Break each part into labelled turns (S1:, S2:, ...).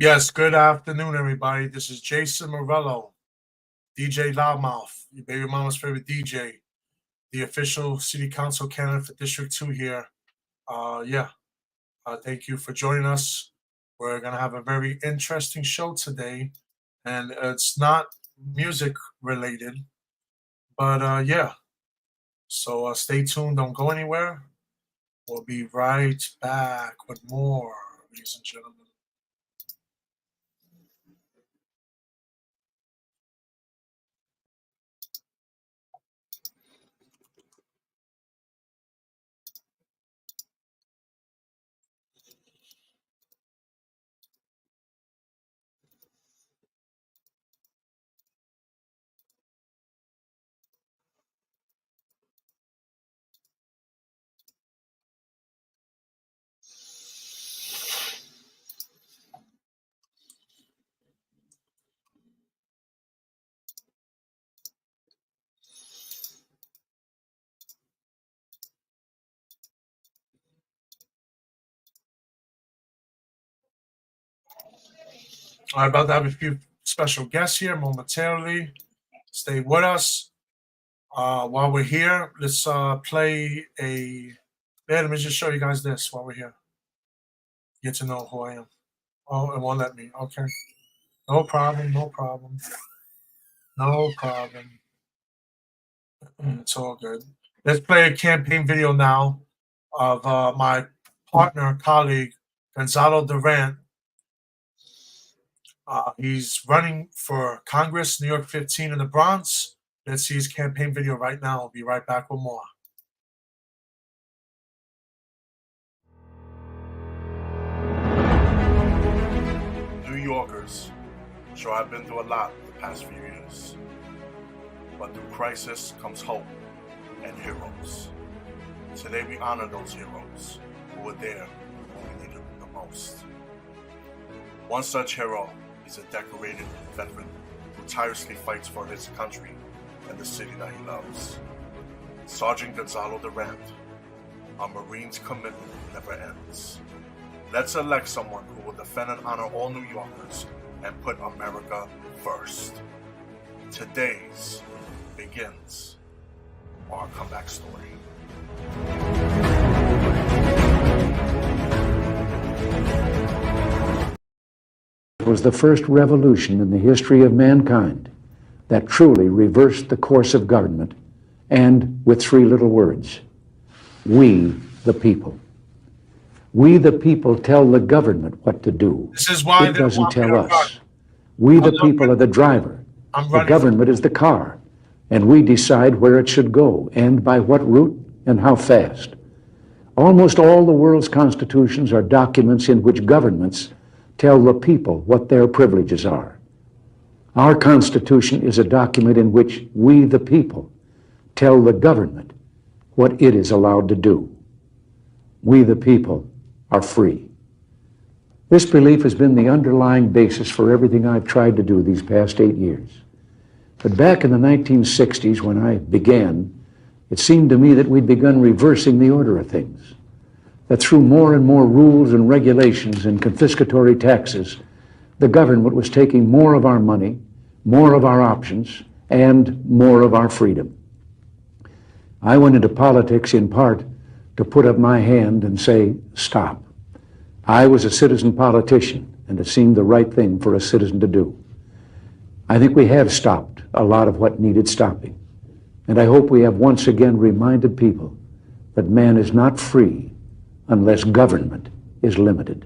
S1: Yes, good afternoon, everybody. This is Jason Murillo, DJ Loudmouth, your baby mama's favorite DJ, the official city council candidate for District 2 here. Thank you for joining us. We're going to have a very interesting show today, and it's not music related, but So stay tuned, don't go anywhere. We'll be right back with more, ladies and gentlemen. I'm about to have a few special guests here momentarily. Stay with us. While we're here, let's play a. Yeah, let me just show you guys this while we're here. Get to know who I am. Oh, it won't let me. Okay. No problem. No problem. No problem. It's all good. Let's play a campaign video now of my partner, colleague, Gonzalo Durant. He's running for Congress, New York 15 in the Bronx. Let's see his campaign video right now. I'll be right back with more. New Yorkers, sure I've been through a lot the past few years. But through crisis comes hope and heroes. Today we honor those heroes who were there when we needed them the most. One such hero is a decorated veteran who tirelessly fights for his country and the city that he loves. Sergeant Gonzalo Durant. Our Marines' commitment never ends. Let's elect someone who will defend and honor all New Yorkers and put America first. Today's begins our comeback story.
S2: It was the first revolution in the history of mankind that truly reversed the course of government, and with three little words: we the people. We the people tell the government what to do.
S1: This is why
S2: it doesn't tell us. We the people are the driver. The government is the car, and we decide where it should go and by what route and how fast. Almost all the world's constitutions are documents in which governments tell the people what their privileges are. Our Constitution is a document in which we, the people, tell the government what it is allowed to do. We, the people, are free. This belief has been the underlying basis for everything I've tried to do these past 8 years. But back in the 1960s, when I began, it seemed to me that we'd begun reversing the order of things. That through more and more rules and regulations and confiscatory taxes, the government was taking more of our money, more of our options, and more of our freedom. I went into politics in part to put up my hand and say, stop. I was a citizen politician, and it seemed the right thing for a citizen to do. I think we have stopped a lot of what needed stopping, and I hope we have once again reminded people that man is not free unless government is limited.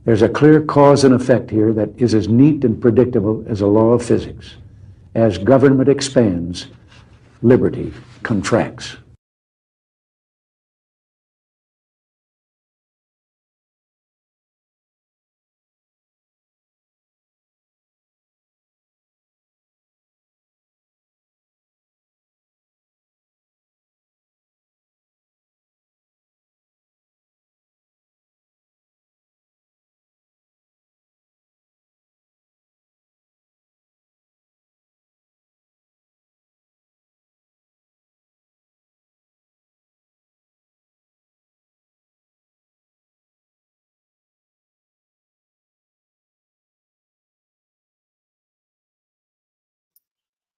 S2: There's a clear cause and effect here that is as neat and predictable as a law of physics. As government expands, liberty contracts.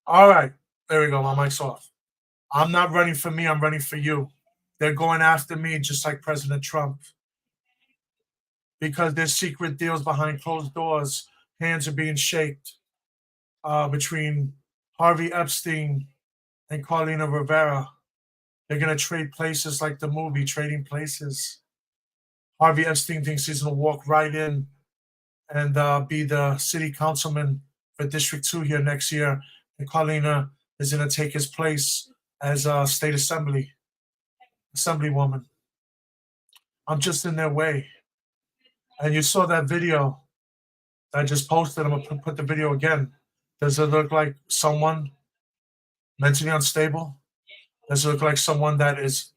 S3: All right. There we go. My mic's off. I'm not running for me. I'm running for you. They're going after me just like President Trump. Because there's secret deals behind closed doors. Hands are being shaked between Harvey Epstein and Carlina Rivera. They're going to trade places like the movie, Trading Places. Harvey Epstein thinks he's going to walk right in and be the city councilman for District 2 here next year. And Carlina is going to take his place as a state assemblywoman. I'm just in their way. And you saw that video I just posted. I'm going to put the video again. Does it look like someone mentally unstable? Does it look like someone that is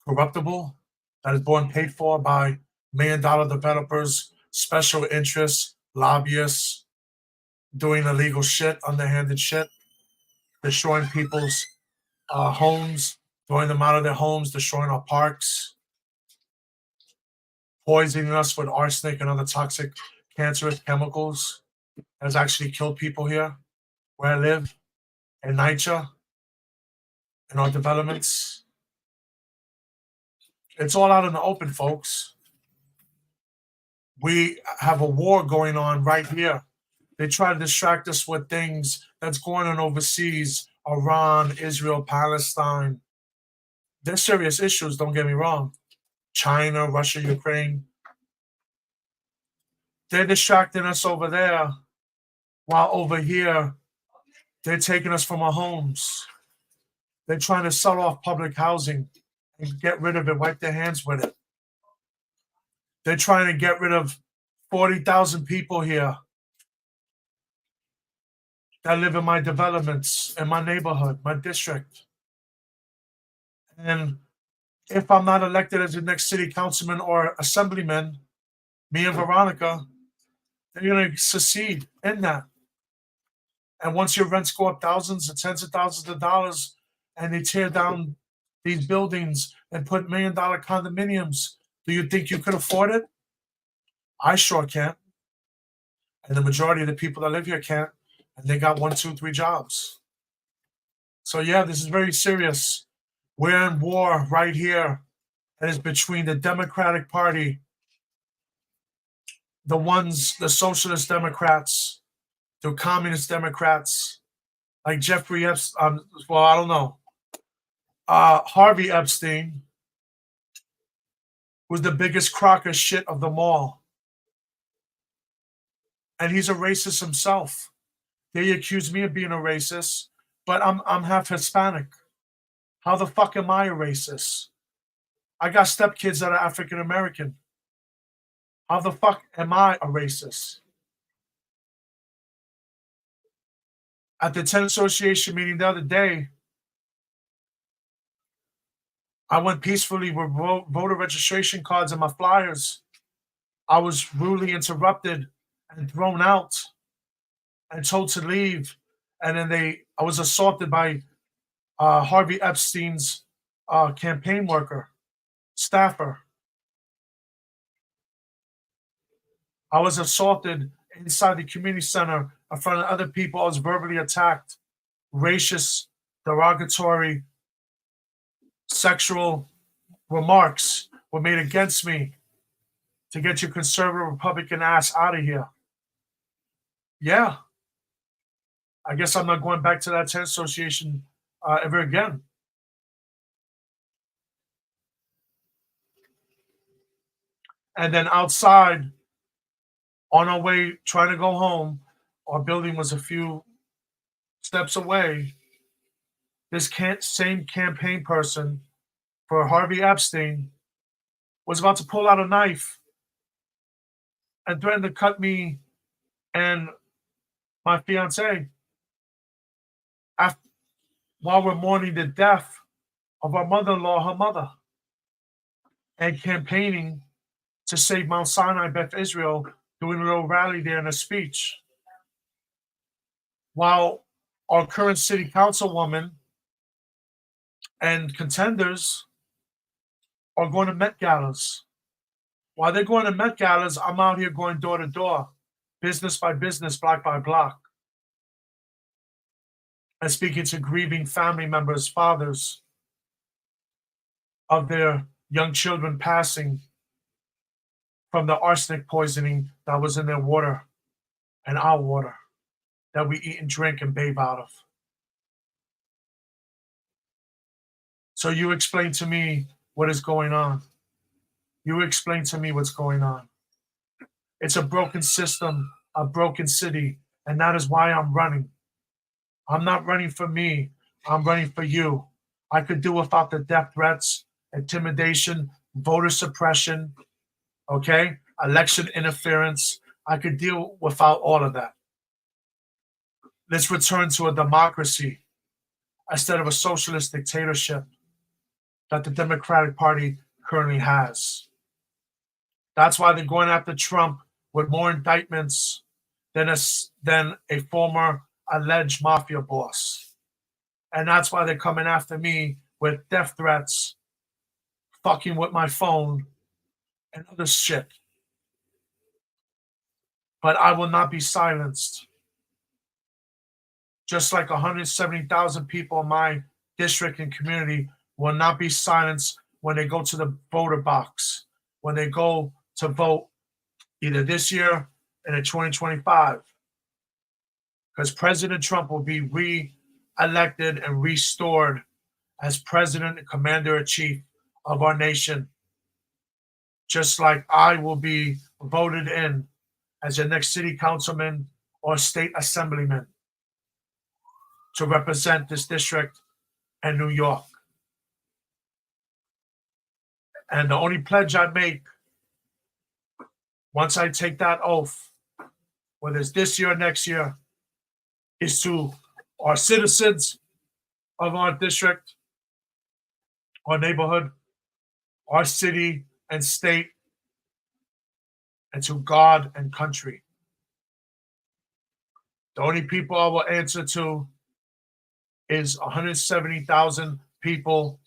S3: corruptible, that is born paid for by million-dollar developers, special interests, lobbyists, doing illegal shit, underhanded shit, destroying people's homes, throwing them out of their homes, destroying our parks, poisoning us with arsenic and other toxic, cancerous chemicals that has actually killed people here where I live, in NYCHA, in our developments. It's all out in the open, folks. We have a war going on right here. They try to distract us with things that's going on overseas, Iran, Israel, Palestine. They're serious issues, don't get me wrong. China, Russia, Ukraine. They're distracting us over there, while over here, they're taking us from our homes. They're trying to sell off public housing and get rid of it, wipe their hands with it. They're trying to get rid of 40,000 people here that live in my developments, in my neighborhood, my district. And if I'm not elected as the next city councilman or assemblyman, me and Veronica, they're going to succeed in that. And once your rents go up thousands and tens of thousands of dollars, and they tear down these buildings and put million-dollar condominiums, do you think you could afford it? I sure can't. And the majority of the people that live here can't. And they got 1, 2, 3 jobs. So yeah, this is very serious. We're in war right here. It is between the Democratic Party, the socialist Democrats, the communist Democrats, like Jeffrey Epstein, well, I don't know. Harvey Epstein was the biggest crock of shit of them all. And he's a racist himself. They accuse me of being a racist, but I'm half Hispanic. How the fuck am I a racist? I got stepkids that are African American. How the fuck am I a racist? At the tenant association meeting the other day, I went peacefully with voter registration cards and my flyers. I was rudely interrupted and thrown out and told to leave. And then I was assaulted by Harvey Epstein's campaign worker, staffer. I was assaulted inside the community center in front of other people. I was verbally attacked. Racist, derogatory, sexual remarks were made against me to get your conservative Republican ass out of here. Yeah. I guess I'm not going back to that tenant association ever again. And then outside, on our way, trying to go home, our building was a few steps away. This same campaign person for Harvey Epstein was about to pull out a knife and threaten to cut me and my fiance while we're mourning the death of our mother-in-law, her mother, and campaigning to save Mount Sinai, Beth Israel, doing a little rally there in a speech. While our current city councilwoman and contenders are going to Met Galas. While they're going to Met Galas, I'm out here going door to door, business by business, block by block. and speaking to grieving family members, fathers of their young children passing from the arsenic poisoning that was in their water and our water that we eat and drink and bathe out of. So you explain to me what is going on. You explain to me what's going on. It's a broken system, a broken city, and that is why I'm running. I'm not running for me. I'm running for you. I could do without the death threats, intimidation, voter suppression, okay? Election interference. I could deal without all of that. Let's return to a democracy instead of a socialist dictatorship that the Democratic Party currently has. That's why they're going after Trump with more indictments than a former alleged mafia boss. And that's why they're coming after me with death threats, fucking with my phone, and other shit. But I will not be silenced. Just like 170,000 people in my district and community will not be silenced when they go to the voter box, when they go to vote either this year and in 2025. Because President Trump will be re-elected and restored as president and commander-in-chief of our nation. Just like I will be voted in as your next city councilman or state assemblyman to represent this district and New York. And the only pledge I make once I take that oath, whether it's this year or next year, is to our citizens of our district, our neighborhood, our city and state, and to God and country. The only people I will answer to is 170,000 people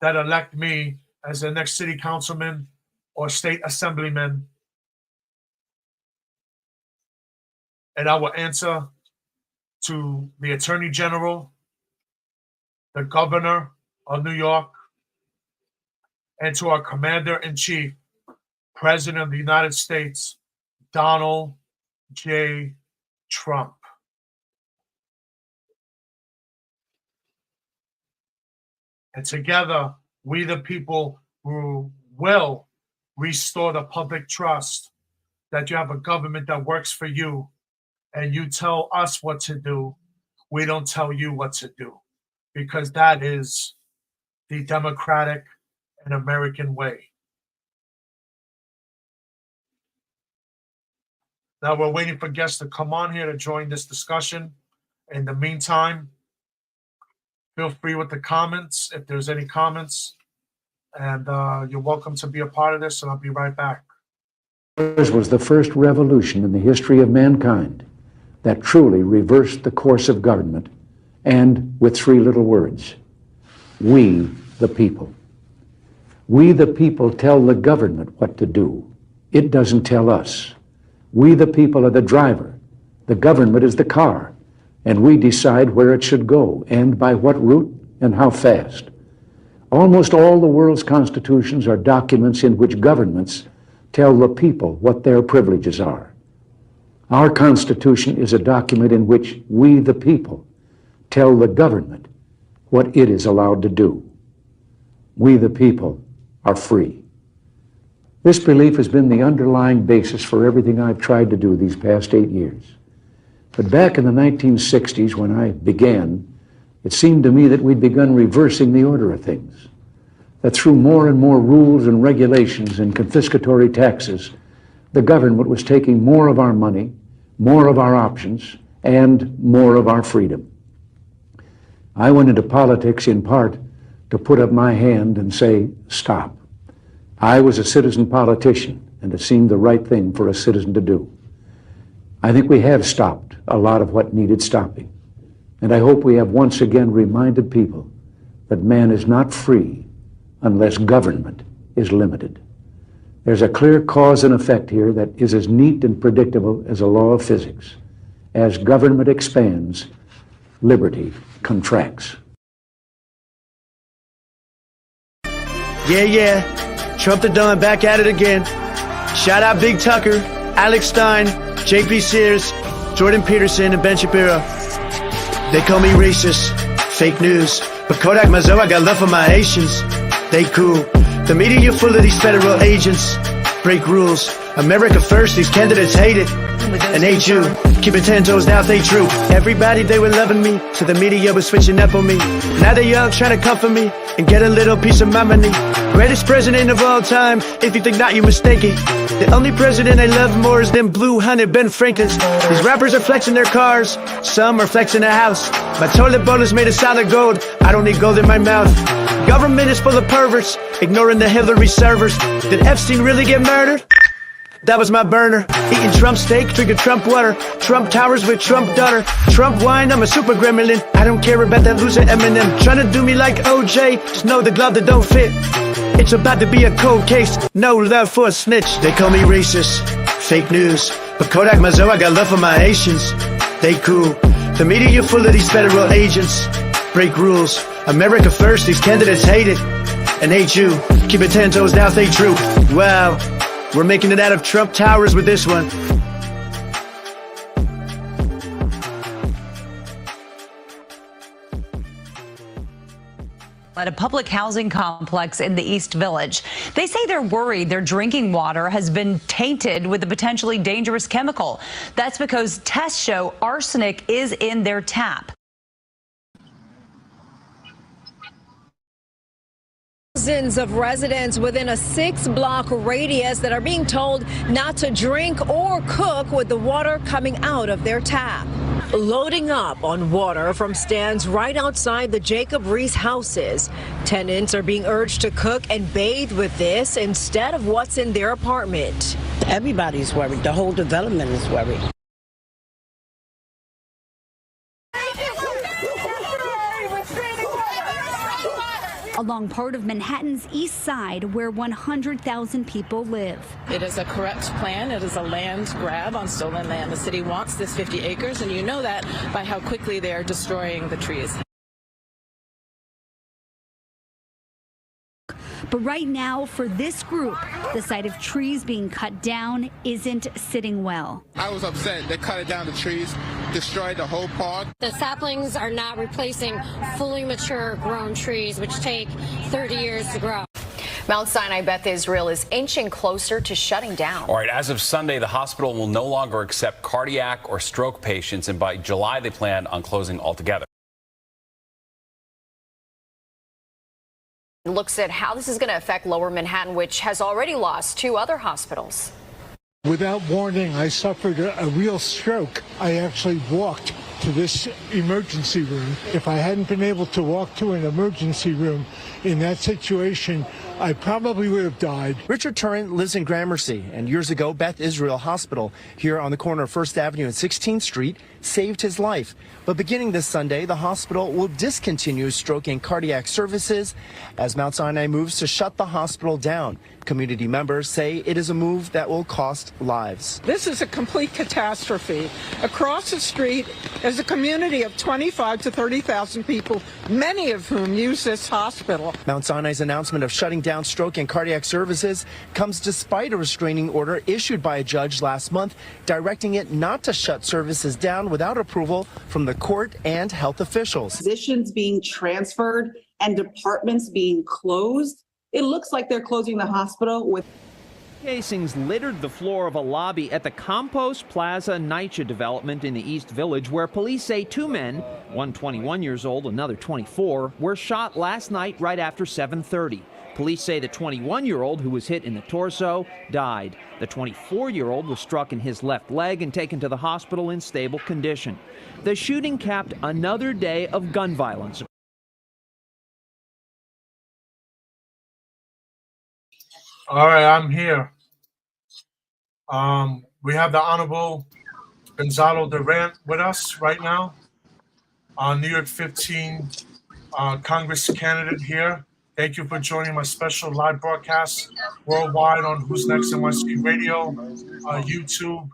S3: that elect me as the next city councilman or state assemblyman. And I will answer to the Attorney General, the Governor of New York, and to our Commander-in-Chief, President of the United States, Donald J. Trump. And together, we the people who will restore the public trust that you have a government that works for you and you tell us what to do. We don't tell you what to do, because that is the democratic and American way. Now we're waiting for guests to come on here to join this discussion. In the meantime, feel free with the comments if there's any comments, and you're welcome to be a part of this, and I'll be right back.
S2: This was the first revolution in the history of mankind that truly reversed the course of government, and with three little words: we the people. We the people tell the government what to do. It doesn't tell us. We the people are the driver. The government is the car, and we decide where it should go and by what route and how fast. Almost all the world's constitutions are documents in which governments tell the people what their privileges are. Our Constitution is a document in which we, the people, tell the government what it is allowed to do. We, the people, are free. This belief has been the underlying basis for everything I've tried to do these past 8 years. But back in the 1960s, when I began, it seemed to me that we'd begun reversing the order of things, that through more and more rules and regulations and confiscatory taxes, the government was taking more of our money, more of our options, and more of our freedom. I went into politics in part to put up my hand and say, stop. I was a citizen politician, and it seemed the right thing for a citizen to do. I think we have stopped a lot of what needed stopping, and I hope we have once again reminded people that man is not free unless government is limited. There's a clear cause and effect here that is as neat and predictable as a law of physics. As government expands, liberty contracts.
S4: Yeah. Trump the Don back at it again. Shout out Big Tucker, Alex Stein, J.P. Sears, Jordan Peterson, and Ben Shapiro. They call me racist, fake news. But Kodak Mazo, I got love for my Haitians. They cool. The media full of these federal agents. Break rules. America first, these candidates hate it. And hate you. Keep it 10 toes down, stay true. Everybody, they were loving me, so the media was switching up on me. Now they all trying to comfort me and get a little piece of my money. Greatest president of all time, if you think not, you mistaken. The only president I love more is them blue-hunted Ben Franklins. These rappers are flexing their cars, some are flexing their house. My toilet bowl is made of solid gold, I don't need gold in my mouth. Government is full of perverts, ignoring the Hillary servers. Did Epstein really get murdered? That was my burner. Eating Trump steak, drinking Trump water. Trump towers with Trump daughter. Trump wine, I'm a super gremlin. I don't care about that loser Eminem. Trying to do me like OJ, just know the glove that don't fit. It's about to be a cold case, no love for a snitch. They call me racist, fake news. But Kodak Mazo, I got love for my Haitians. They cool. The media full of these federal agents. Break rules. America first, these candidates hate it. And hate you. Keep it 10 toes down, stay true. Wow. We're making it out of Trump Towers with this one.
S5: At a public housing complex in the East Village. They say they're worried their drinking water has been tainted with a potentially dangerous chemical. That's because tests show arsenic is in their tap.
S6: Thousands of residents within a 6-block radius that are being told not to drink or cook with the water coming out of their tap. Loading up on water from stands right outside the Jacob Reese houses. Tenants are being urged to cook and bathe with this instead of what's in their apartment.
S7: Everybody's worried. The whole development is worried.
S8: Along part of Manhattan's east side where 100,000 people live.
S9: It is a correct plan. It is a land grab on stolen land. The city wants this 50 acres, and you know that by how quickly they are destroying the trees.
S8: But right now, for this group, the sight of trees being cut down isn't sitting well.
S10: I was upset. They cut it down the trees, destroyed the whole park.
S11: The saplings are not replacing fully mature grown trees, which take 30 years to grow.
S12: Mount Sinai Beth Israel is inching closer to shutting down.
S13: All right, as of Sunday, the hospital will no longer accept cardiac or stroke patients, and by July, they plan on closing altogether.
S12: Looks at how this is going to affect Lower Manhattan, which has already lost 2 other hospitals.
S14: Without warning, I suffered a real stroke. I actually walked to this emergency room. If I hadn't been able to walk to an emergency room in that situation, I probably would have died.
S15: Richard Turrent lives in Gramercy, and years ago, Beth Israel Hospital here on the corner of 1st Avenue and 16th Street saved his life. But beginning this Sunday, the hospital will discontinue stroke and cardiac services as Mount Sinai moves to shut the hospital down. Community members say it is a move that will cost lives.
S16: This is a complete catastrophe. Across the street is a community of 25 to 30,000 people, many of whom use this hospital.
S15: Mount Sinai's announcement of shutting down stroke and cardiac services comes despite a restraining order issued by a judge last month directing it not to shut services down without approval from the court and health officials.
S17: Positions being transferred and departments being closed. It looks like they're closing the hospital with
S18: casings littered the floor of a lobby at the Compost Plaza NYCHA development in the East Village, where police say 2 men, one 21 years old, another 24, were shot last night right after 7:30. Police say the 21-year-old, who was hit in the torso, died. The 24-year-old was struck in his left leg and taken to the hospital in stable condition. The shooting capped another day of gun violence.
S3: All right, I'm here. We have the Honorable Gonzalo Durant with us right now, New York 15 Congress candidate here. Thank you for joining my special live broadcast worldwide on Who's Next NYC Radio, YouTube,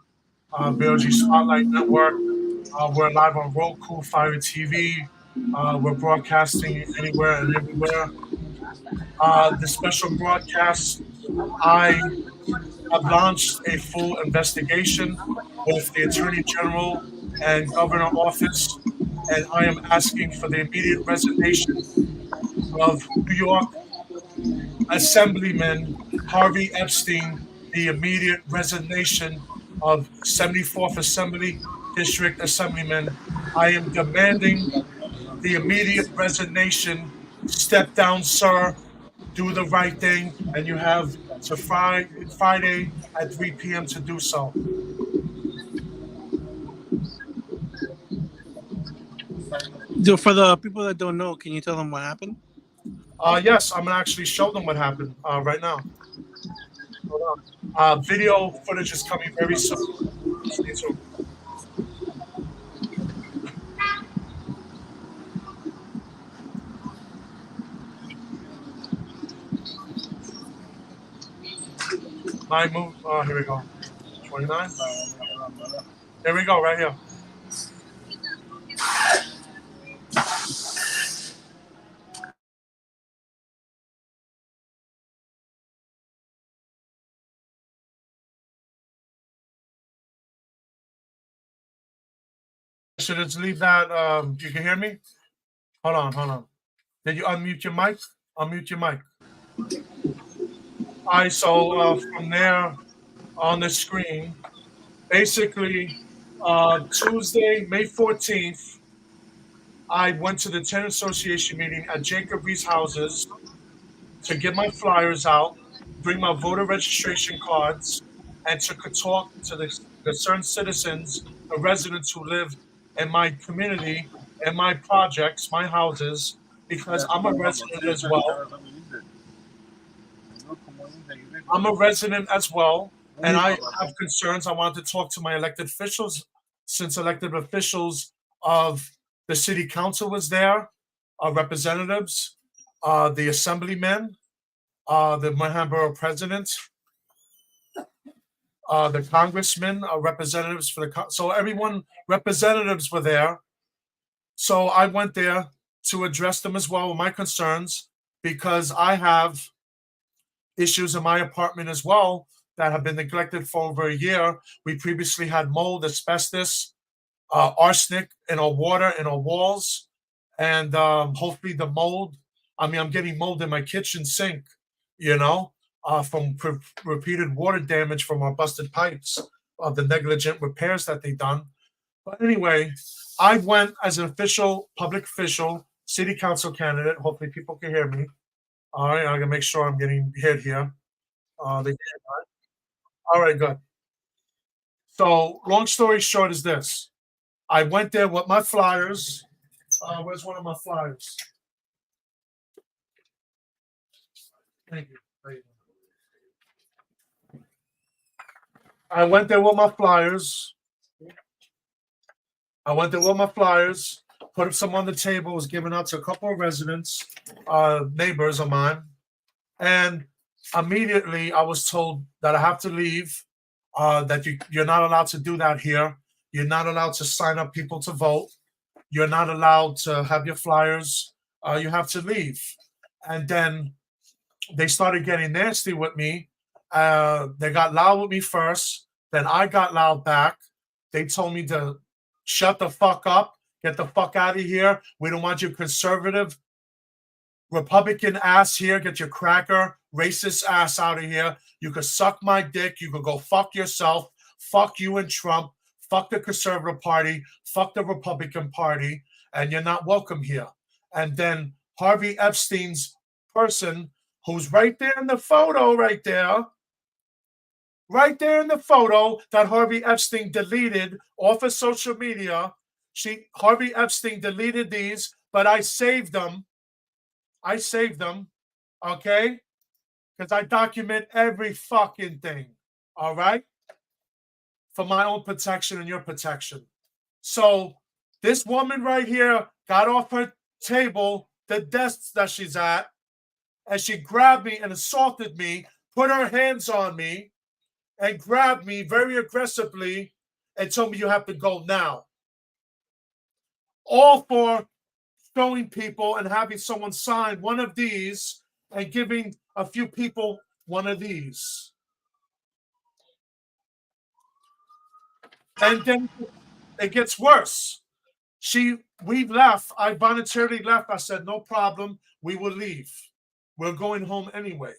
S3: BLG Spotlight Network, We're live on Roku, Fire TV. We're broadcasting anywhere and everywhere. The special broadcast, I have launched a full investigation with the Attorney General and Governor Office, and I am asking for the immediate resignation of New York Assemblyman Harvey Epstein, the immediate resignation of 74th Assembly District Assemblyman. I am demanding the immediate resignation. Step down, sir. Do the right thing, and you have to Friday at 3 p.m. to do so.
S19: For the people that don't know, can you tell them what happened?
S3: Yes, I'm gonna actually show them what happened right now. Hold on. Video footage is coming very soon. Stay tuned. My move. Oh, here we go. 29. Here we go, right here. Should I just leave that? You can hear me? Hold on. Did you unmute your mic? Unmute your mic. All right, so from there on the screen, basically, Tuesday, May 14th, I went to the tenant association meeting at Jacob Reese houses to get my flyers out, bring my voter registration cards, and to talk to the concerned citizens, the residents who live in my community, in my projects, my houses, because I'm a resident as well. I'm a resident as well, and I have concerns. I want to talk to my elected officials, since elected officials of the city council was there, representatives, the assemblymen, the Manhattan Borough president, the congressmen, representatives for the so everyone, representatives were there. So I went there to address them as well with my concerns, because I have issues in my apartment as well that have been neglected for over a year. We previously had mold, asbestos, arsenic in our water, in our walls, and hopefully the mold. I mean, I'm getting mold in my kitchen sink, from repeated water damage from our busted pipes, of the negligent repairs that they done. But anyway, I went as an official, public official, city council candidate. Hopefully people can hear me. All right, I'm gonna make sure I'm getting hit here. All right, good. So, long story short is this: I went there with my flyers. Where's one of my flyers? Thank you. I went there with my flyers. Put some on the table, was given out to a couple of residents, neighbors of mine, and immediately I was told that I have to leave, that you're not allowed to do that here. You're not allowed to sign up people to vote. You're not allowed to have your flyers. You have to leave. And then they started getting nasty with me. They got loud with me first. Then I got loud back. They told me to shut the fuck up. Get the fuck out of here. We don't want your conservative Republican ass here. Get your cracker, racist ass out of here. You could suck my dick. You could go fuck yourself. Fuck you and Trump. Fuck the Conservative Party. Fuck the Republican Party. And you're not welcome here. And then Harvey Epstein's person, who's right there in the photo, right there in the photo that Harvey Epstein deleted off of social media. Harvey Epstein deleted these, but I saved them. Okay? Because I document every fucking thing, all right? For my own protection and your protection. So this woman right here got off her table, the desk that she's at, and she grabbed me and assaulted me, put her hands on me, and grabbed me very aggressively and told me you have to go now. all for showing people and having someone sign one of these and giving a few people one of these. And then it gets worse. We left. I voluntarily left. I said, no problem. We will leave. We're going home anyway.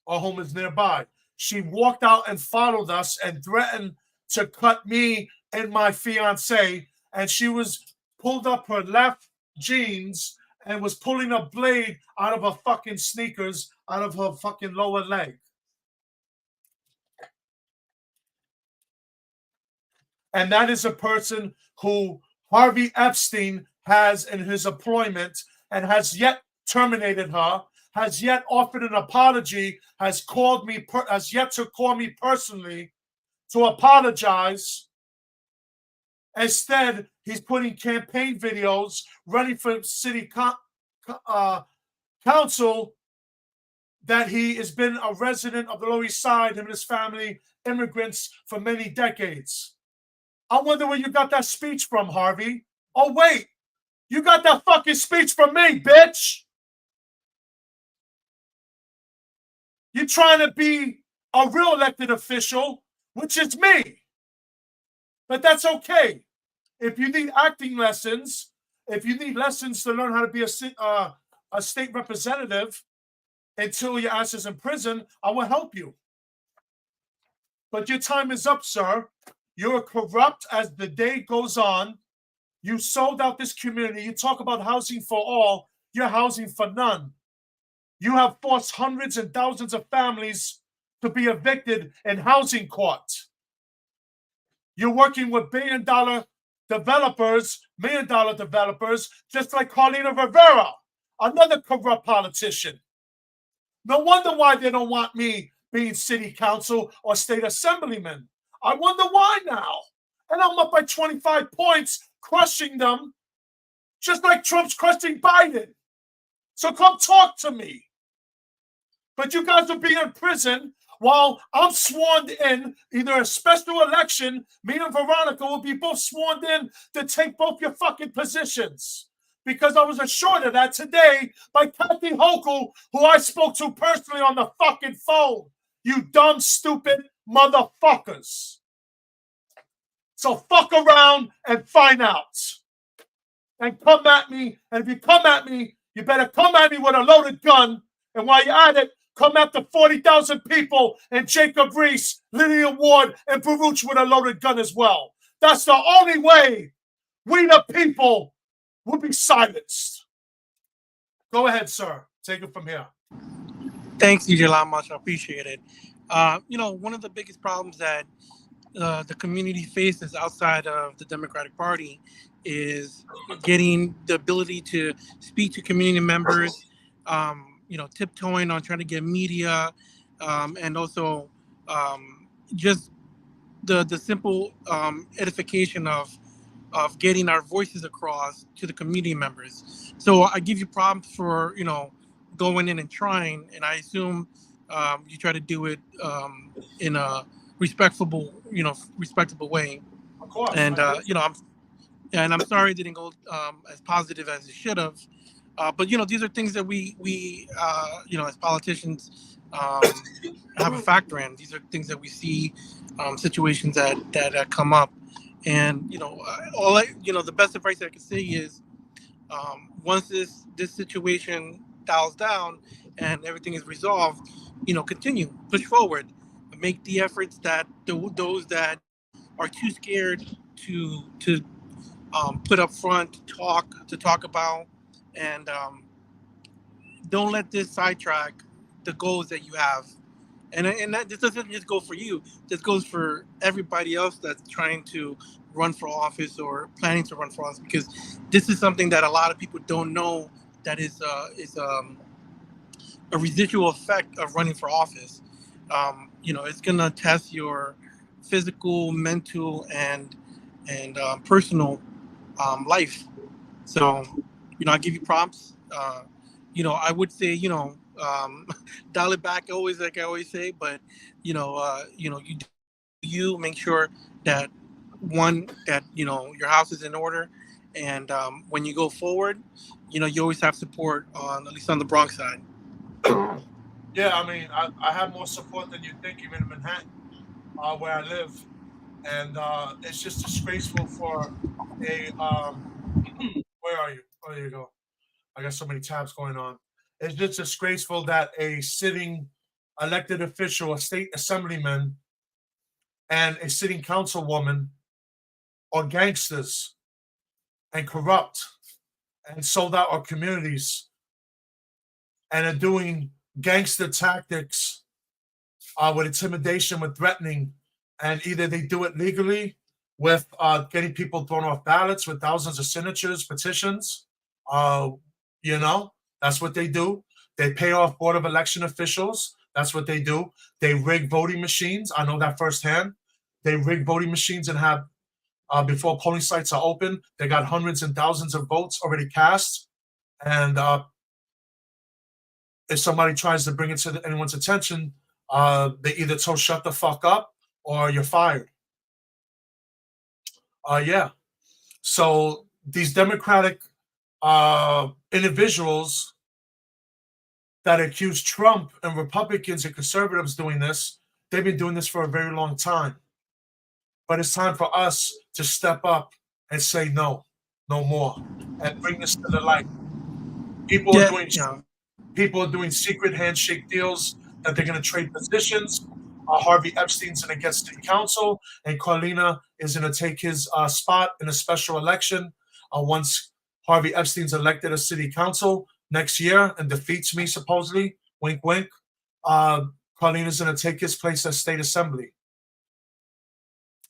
S3: Our home is nearby. She walked out and followed us and threatened to cut me and my fiance. And she was pulled up her left jeans and was pulling a blade out of her fucking sneakers, out of her fucking lower leg. And that is a person who Harvey Epstein has in his employment and has yet terminated her, has yet offered an apology, has yet to call me personally to apologize. Instead, he's putting campaign videos, running for city council, that he has been a resident of the Lower East Side, him and his family, immigrants for many decades. I wonder where you got that speech from, Harvey. Oh, wait. You got that fucking speech from me, bitch. You're trying to be a real elected official, which is me. But that's okay. If you need acting lessons, if you need lessons to learn how to be a state representative until your ass is in prison, I will help you. But your time is up, sir. You're corrupt as the day goes on. You sold out this community. You talk about housing for all. You're housing for none. You have forced hundreds and thousands of families to be evicted in housing court. You're working with billion-dollar developers, just like Carlina Rivera, another corrupt politician. No wonder why they don't want me being city council or state assemblyman. I wonder why now. And I'm up by 25 points, crushing them, just like Trump's crushing Biden. So come talk to me. But you guys will be in prison while I'm sworn in, either a special election, me and Veronica will be both sworn in to take both your fucking positions. Because I was assured of that today by Kathy Hochul, who I spoke to personally on the fucking phone. You dumb, stupid motherfuckers. So fuck around and find out. And come at me. And if you come at me, you better come at me with a loaded gun. And while you're at it, come after 40,000 people and Jacob Reese, Lillian Ward, and Baruch with a loaded gun as well. That's the only way we the people will be silenced. Go ahead, sir. Take it from here.
S19: Thanks, DJ Lamas. I appreciate it. One of the biggest problems that the community faces outside of the Democratic Party is getting the ability to speak to community members, tiptoeing on trying to get media, and also just the simple edification of getting our voices across to the community members. So I give you prompts for, going in and trying, and I assume you try to do it in a respectable way.
S3: Of course.
S19: And I'm sorry it didn't go as positive as it should have. But these are things that we as politicians have a factor in. These are things that we see, situations that come up, and the best advice I can say is, once this situation dials down and everything is resolved, continue, push forward, make the efforts that those that are too scared to put up front, to talk about, and don't let this sidetrack the goals that you have. And that this doesn't just go for you. This goes for everybody else that's trying to run for office or planning to run for office, because this is something that a lot of people don't know, that is a residual effect of running for office. It's gonna test your physical, mental, and personal life. So, I give you prompts. I would say, dial it back always, like I always say, but you make sure that your house is in order, And when you go forward, you always have support at least on the Bronx side.
S3: Yeah, I mean, I have more support than you think, even in Manhattan, where I live. And it's just disgraceful for where are you? Oh, there you go. I got so many tabs going on. It's just disgraceful that a sitting elected official, a state assemblyman, and a sitting councilwoman are gangsters and corrupt and sold out our communities and are doing gangster tactics with intimidation, with threatening, and either they do it legally with getting people thrown off ballots with thousands of signatures, petitions. That's what they do. They pay off Board of Election officials. That's what they do. They rig voting machines. I know that firsthand. They rig voting machines and have, before polling sites are open, they got hundreds and thousands of votes already cast. And if somebody tries to bring it to anyone's attention, they either tell shut the fuck up or you're fired. Yeah. So these Democratic individuals that accuse Trump and Republicans and conservatives doing this, they've been doing this for a very long time. But it's time for us to step up and say no more, and bring this to the light. People are doing secret handshake deals that they're going to trade positions. Harvey Epstein's going to get city council, and Carlina is going to take his spot in a special election once Harvey Epstein's elected as city council next year and defeats me, supposedly. Wink, wink. Carlina's going to take his place as state assembly.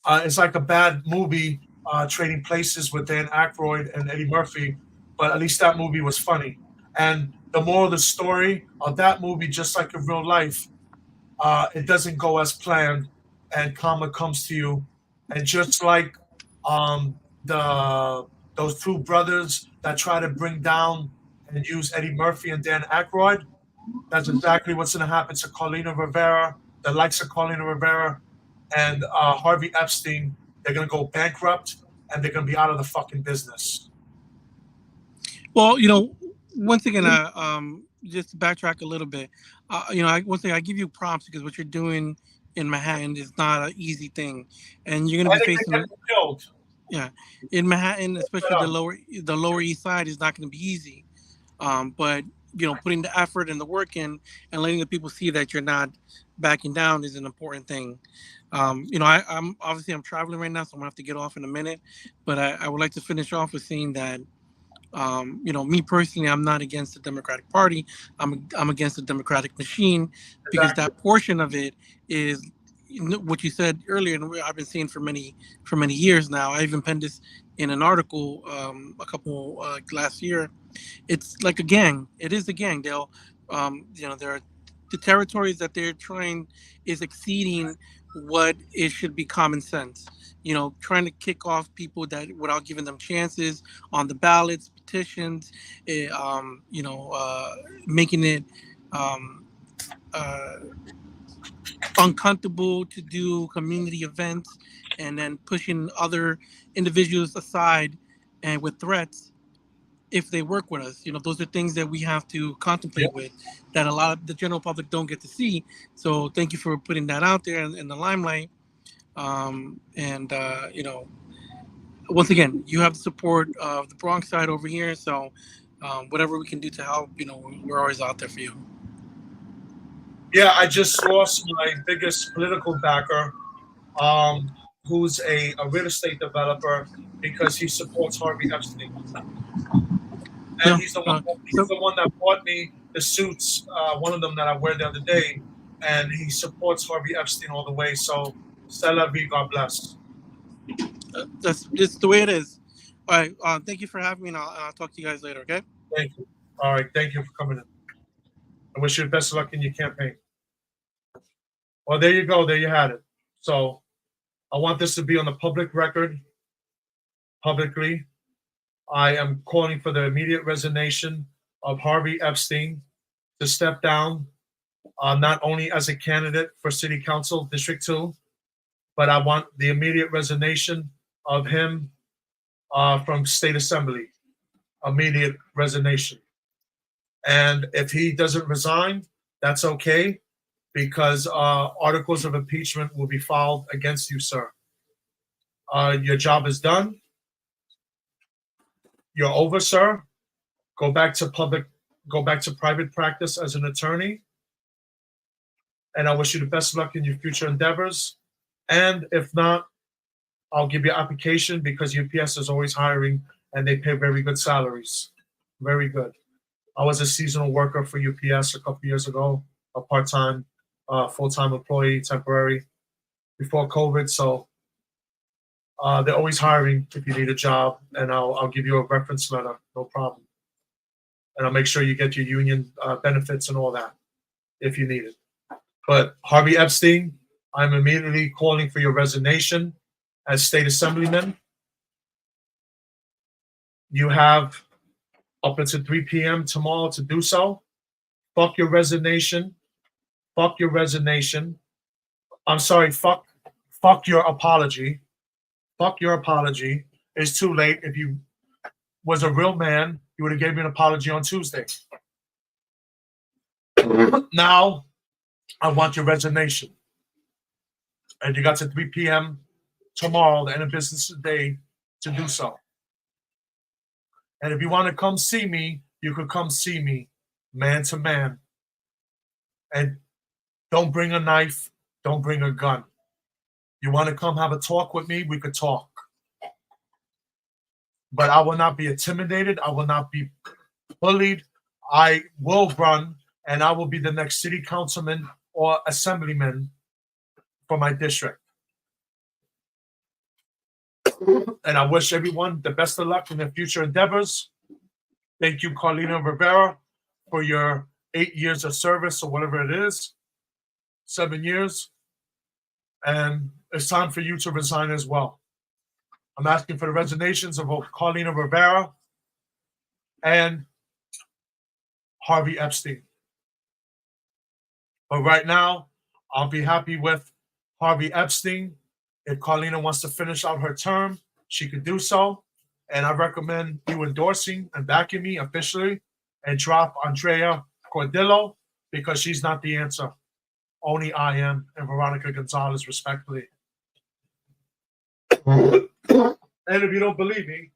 S3: It's like a bad movie, Trading Places with Dan Aykroyd and Eddie Murphy, but at least that movie was funny. And the moral of the story of that movie, just like in real life, it doesn't go as planned, and karma comes to you. And just like those two brothers that try to bring down and use Eddie Murphy and Dan Aykroyd, that's exactly what's going to happen to Carlina Rivera, the likes of Carlina Rivera, and Harvey Epstein. They're going to go bankrupt, and they're going to be out of the fucking business.
S19: Well, once again, just to backtrack a little bit, once again, I give you props because what you're doing in Manhattan is not an easy thing, and you're going to be facing
S3: killed.
S19: Yeah, in Manhattan, especially the Lower East Side, is not going to be easy. But putting the effort and the work in and letting the people see that you're not backing down is an important thing. I'm traveling right now, so I'm gonna have to get off in a minute. But I would like to finish off with saying that me personally, I'm not against the Democratic Party. I'm against the Democratic machine because that portion of it is what you said earlier, and I've been saying for many years now. I even penned this in an article a couple last year. It's like a gang. It is a gang. They'll, there are the territories that they're trying is exceeding what it should be common sense. Trying to kick off people that without giving them chances on the ballots, petitions, making it uncomfortable to do community events, and then pushing other individuals aside and with threats if they work with us. Those are things that we have to contemplate with, that a lot of the general public don't get to see. So thank you for putting that out there in the limelight. Once again, you have the support of the Bronx side over here. So whatever we can do to help, we're always out there for you.
S3: Yeah, I just lost my biggest political backer, who's a real estate developer, because he supports Harvey Epstein. And he's the one that bought me the suits, one of them that I wear the other day, and he supports Harvey Epstein all the way. So, c'est la vie, God bless.
S19: That's just the way it is. All right. Thank you for having me, and I'll talk to you guys later, okay?
S3: Thank you. All right. Thank you for coming in. I wish you the best of luck in your campaign. Well, there you go. There you had it. So, I want this to be on the public record, publicly. I am calling for the immediate resignation of Harvey Epstein to step down, not only as a candidate for City Council District 2, but I want the immediate resignation of him from State Assembly, immediate resignation. And if he doesn't resign, that's okay, because articles of impeachment will be filed against you, sir. Your job is done. You're over, sir. Go back to private practice as an attorney. And I wish you the best luck in your future endeavors. And if not, I'll give you an application, because UPS is always hiring and they pay very good salaries. Very good. I was a seasonal worker for UPS a couple years ago, a part-time, full-time employee, temporary, before COVID. So they're always hiring if you need a job, and I'll give you a reference letter, no problem. And I'll make sure you get your union benefits and all that if you need it. But Harvey Epstein, I'm immediately calling for your resignation as state assemblyman. You have up until 3 p.m. tomorrow to do so. Fuck your resignation. Fuck your resignation. I'm sorry, fuck your apology. Fuck your apology. It's too late. If you was a real man, you would have gave me an apology on Tuesday. Now, I want your resignation. And you got to 3 p.m. tomorrow, the end of business day, to do so. And if you want to come see me, you could come see me, man to man. And don't bring a knife, don't bring a gun. You want to come have a talk with me, we could talk. But I will not be intimidated, I will not be bullied. I will run, and I will be the next city councilman or assemblyman for my district. And I wish everyone the best of luck in their future endeavors. Thank you, Carlina Rivera, for your 8 years of service, or whatever it is, 7 years. And it's time for you to resign as well. I'm asking for the resignations of both Carlina Rivera and Harvey Epstein. But right now, I'll be happy with Harvey Epstein. If Carlina wants to finish out her term, she could do so. And I recommend you endorsing and backing me officially, and drop Andrea Cordillo, because she's not the answer. Only I am, and Veronica Gonzalez, respectfully. And if you don't believe me,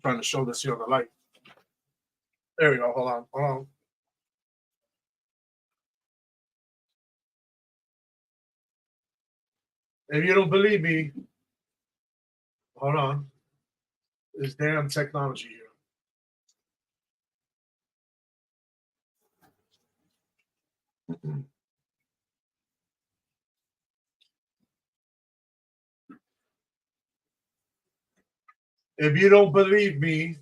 S3: trying to show this here on the light. There we go. Hold on. If you don't believe me, hold on. This damn technology here. If you don't believe me,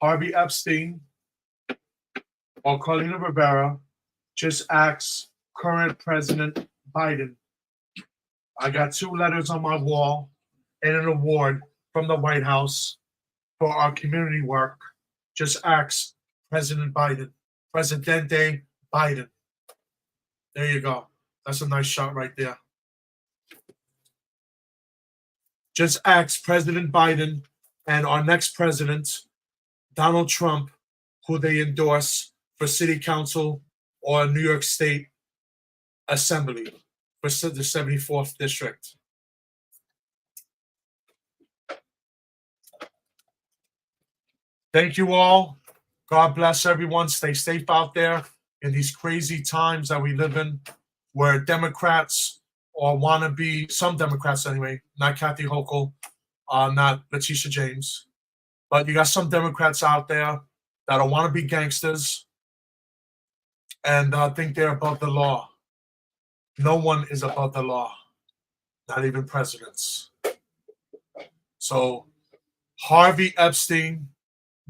S3: Harvey Epstein or Carlina Rivera, just ask current President Biden. I got 2 letters on my wall and an award from the White House for our community work. Just ask President Biden. Presidente Biden. There you go. That's a nice shot right there. Just ask President Biden and our next president, Donald Trump, who they endorse for city council or New York State Assembly for the 74th district. Thank you all. God bless everyone. Stay safe out there in these crazy times that we live in, where Democrats, or wannabe, some Democrats anyway, not Kathy Hochul, not Letitia James, but you got some Democrats out there that don't want to be gangsters and think they're above the law. No one is above the law, not even presidents. So Harvey Epstein,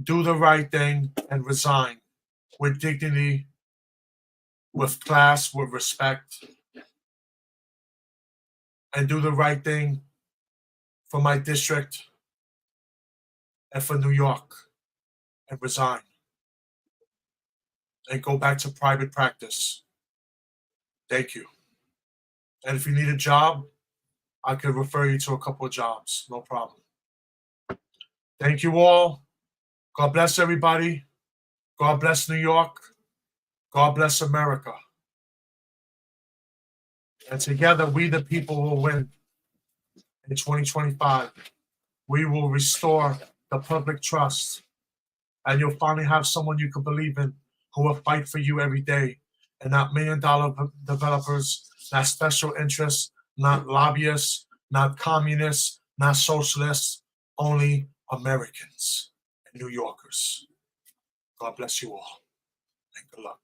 S3: do the right thing and resign with dignity, with class, with respect, and do the right thing for my district and for New York and resign and go back to private practice. Thank you. And if you need a job, I could refer you to a couple of jobs. No problem. Thank you all. God bless everybody. God bless New York. God bless America. And together, we the people will win in 2025. We will restore the public trust. And you'll finally have someone you can believe in who will fight for you every day. And not $1 million developers, not special interests, not lobbyists, not communists, not socialists, only Americans and New Yorkers. God bless you all. And good luck.